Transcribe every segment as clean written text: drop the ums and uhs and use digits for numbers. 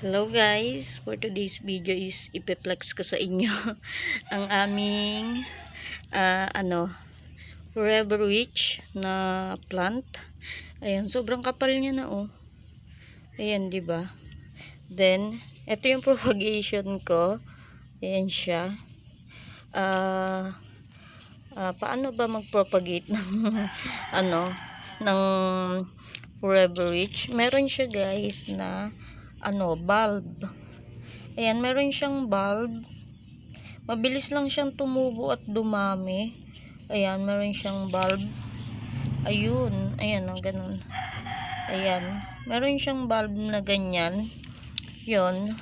Hello guys, for today's video is ipeplex ko sa inyo ang aming Forever Witch na plant. Ayan, sobrang kapal niya na oh. Ayan, 'di ba? Then, ito yung propagation ko. Ayan siya. Paano ba mag-propagate ng ng Forever Witch? Meron siya guys na bulb. Ayan, meron siyang bulb. Mabilis lang siyang tumubo at dumami. Ayan, meron siyang bulb. Ayun, ayan, ganun. Ayan, meron siyang bulb na ganyan. Yun.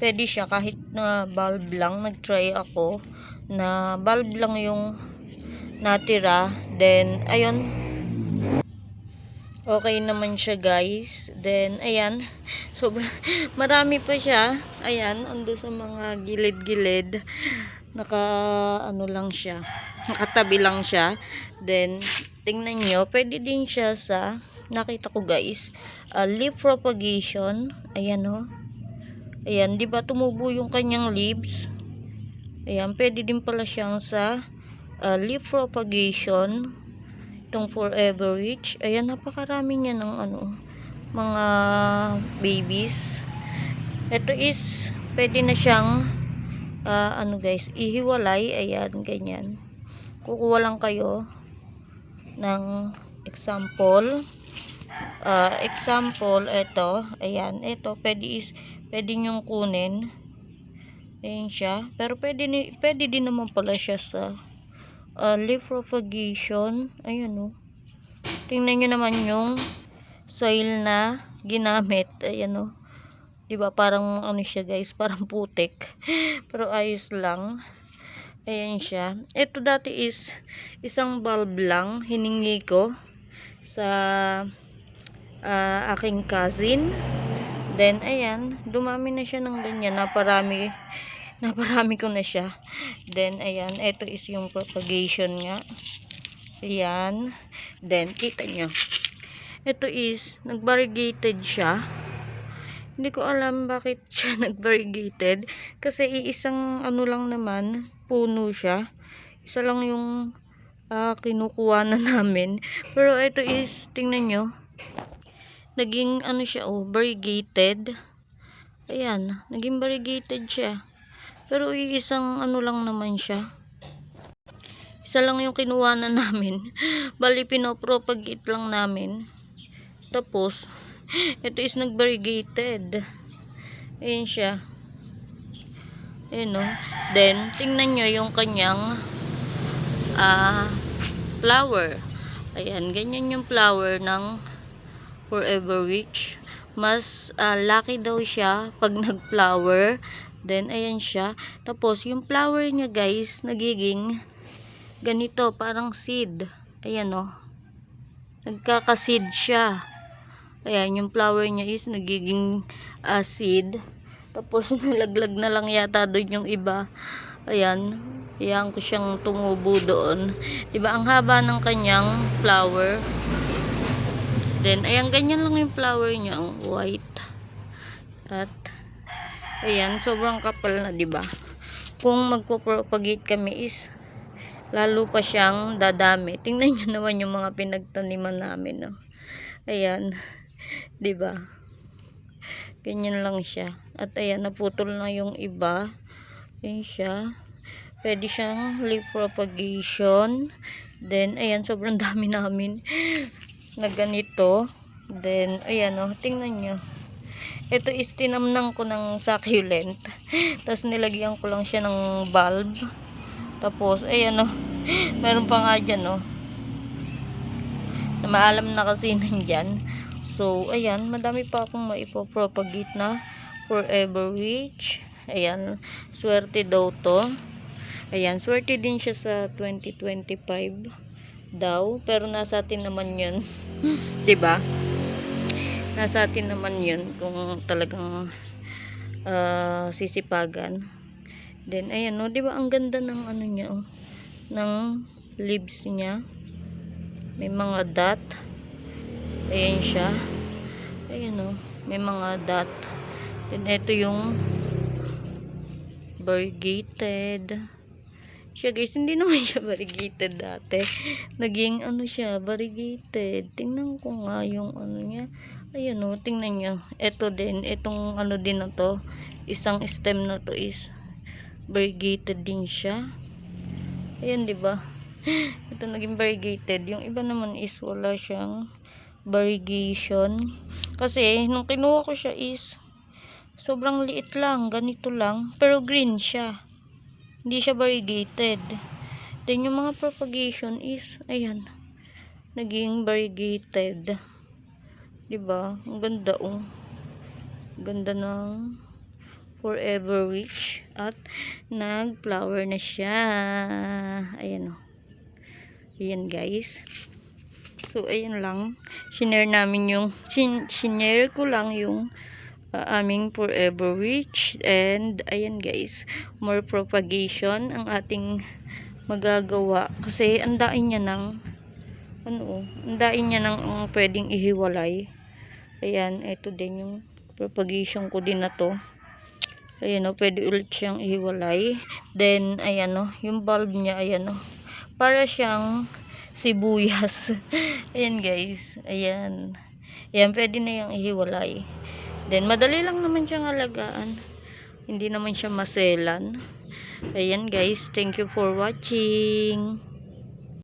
Pwede siya kahit na bulb lang. Nag-try ako na bulb lang yung natira. Then, ayun, okay naman siya guys. Then ayan, sobrang marami pa siya. Ayan, ando sa mga gilid-gilid. Lang siya. Nakatabi lang siya. Then tingnan nyo, pwede din siya sa nakita ko guys, leaf propagation. Ayan oh. Ayan, 'di ba tumubo yung kanyang leaves? Ayan, pwede din pala siyang sa leaf propagation. Itong Forever Witch. Ayan, napakarami niya ng mga babies. Ito is pwede na siyang guys, ihiwalay. Ayan, ganyan. Kukuha lang kayo ng example. Ito. Ayan, ito pwede nyong kunin. Ayan siya. Pero pwede din naman pala siya sa leaf propagation. Ayun oh. Tingnan nyo naman yung soil na ginamit. Ayan oh. Diba parang siya guys, parang putik. Pero ayos lang. Ayan siya. Ito dati is isang bulb lang. Hiningi ko sa aking cousin. Then ayan, dumami na siya ng ganyan. Naparami ko na siya. Then ayan, ito is yung propagation nga. Ayan. Then kita nyo, ito is nag-variegated siya. Hindi ko alam bakit siya nag-variegated, kasi iisang lang naman, puno siya. Isa lang yung kinukuha na namin. Pero ito is, tingnan nyo, naging siya oh, variegated. Ayan, naging variegated siya. Pero iisang lang naman siya. Isa lang yung kinuha na namin. Bali, pinopropagate lang namin. Tapos, ito is nag-variegated. Ayan siya. Ayan o. Then, tingnan nyo yung kanyang flower. Ayan, ganyan yung flower ng Forever Witch. Mas lucky daw siya pag nag-flower. Then, ayan siya. Tapos, yung flower niya guys, nagiging ganito, parang seed. Ayan o. Nagkaka-seed siya. Ayan, yung flower niya is nagiging seed. Tapos, nalaglag na lang yata doon yung iba. Ayan. Ayan ko siyang tumubo doon. Diba, ang haba ng kanyang flower. Then, ayan, ganyan lang yung flower niya. White. At, ayan, sobrang kapal na, diba? Kung magpo-propagate kami is, lalo pa siyang dadami. Tingnan nyo naman yung mga pinagtaniman namin, no? Ayan. 'Di ba? Ganyan lang siya. At ayan, naputol na yung iba. Ayan siya. Pwede siyang leaf propagation. Then, ayan, sobrang dami namin na ganito. Then, ayan oh, tingnan nyo. Ito is tinamnang ko ng succulent. Tapos, nilagyan ko lang siya ng bulb. Tapos, ayan oh, meron pa nga dyan oh. Na maalam na kasi nandyan. So, ayan, madami pa akong maipopropagate na Forever Witch. Ayan, swerte daw to. Ayan, swerte din siya sa 2025 daw. Pero nasa atin naman yun. 'Di ba? Nasa atin naman yun kung talagang sisipagan. Then, ayan, no, 'di ba ang ganda ng niya, oh, ng leaves niya. May mga dot. Ayan siya. Ayan o. May mga dot. Then, ito yung variegated. Siya guys, hindi naman siya variegated dati. Naging ano siya, variegated. Tingnan ko nga yung ano niya. Ayan o, tingnan nyo. Ito din, itong ano din na to, isang stem na to is variegated din siya. Ayan, diba? Ito naging variegated. Yung iba naman is wala siyang variegation. Kasi, nung kinuha ko siya is sobrang liit lang, ganito lang. Pero green siya. Hindi siya variegated. Then, yung mga propagation is, ayan, naging variegated. Diba? Ang ganda, oh. Ganda ng Forever Rich. At, nag-flower na siya. Ayan, oh. Ayan, guys. So, ayan lang. Shinare namin yung, shinare ko lang yung aming Forever Rich. And ayan guys, more propagation ang ating magagawa kasi andain niya ng andain niya ng pwedeng ihiwalay. Ayan, ito din yung propagation ko din na to. Ayan o, pwede ulit siyang ihiwalay. Then ayan o, yung bulb niya, ayan o, para siyang sibuyas. Ayan guys, ayan. Ayan, pwede na yung ihiwalay. Then, madali lang naman siyang alagaan. Hindi naman siya maselan. Ayan guys, thank you for watching.